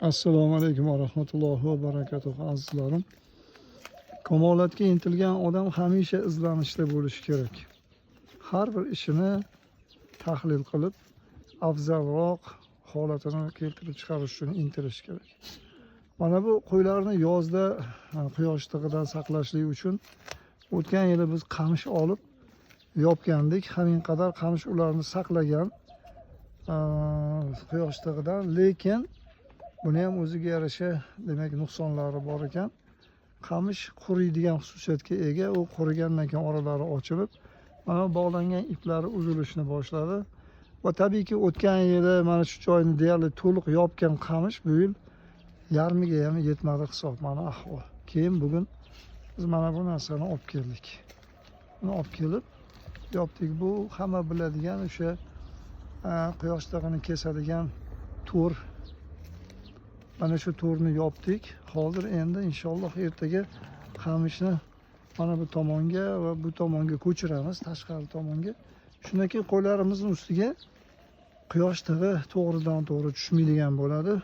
Assalomu alaykum va rahmatullohi va barakatuh azizlarim. Kamolatga intilgan odam hamisha izlanishda bo'lishi kerak. Har bir ishini tahlil qilib, afzalroq holatini keltirib chiqarish uchun intilish kerak. Mana bu qo'ylarni yozda quyosh tig'idan saqlashlik uchun o'tgan yili biz qamish olib yopgandik. Hamin qadar qamish ularni saqlagan quyosh tig'idan, lekin buni ham o'ziga yarasha demak nuqsonlari bor ekan. Qamish quriydigan xususiyatga ega. U qurigandan keyin oralari ochilib, mana bog'langan iplari uzilishni boshladi. Va tabiiyki o'tgan yili mana shu joyni deyarli to'liq yopgan qamish bu yil yarmiga ham yetmadi hisob, mana ahvol. Keyin bugun biz mana bu narsani olib keldik. Buni olib kelib yopdik. Bu hamma biladigan o'sha quyosh tig'ini kesadigan to'r. Mana shu to'rni yopdik. Hozir endi inshaalloh ertaga qamishni mana bu tomonga va bu tomonga ko'chiramiz, tashqari tomonga. Shundan keyin qo'ylarimizning ustiga quyosh tig'i to'g'ridan to'g'ri tushmaydigan bo'ladi.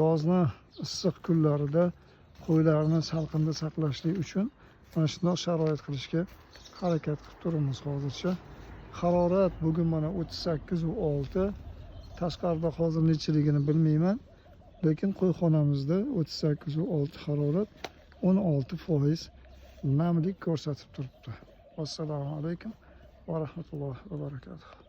Yozni issiq kunlarida qo'ylarni salqinda saqlashlik uchun mana shunday sharoit qilishga harakat qilib turibmiz hozircha. Harorat bugun mana 38.6. Tashqarida hozir nechiligini bilmayman. Lekin qo'yxonamizda 38.6 harorat, 16% namlik ko'rsatib turibdi. Assalomu alaykum va rahmatullohi va barakatuh.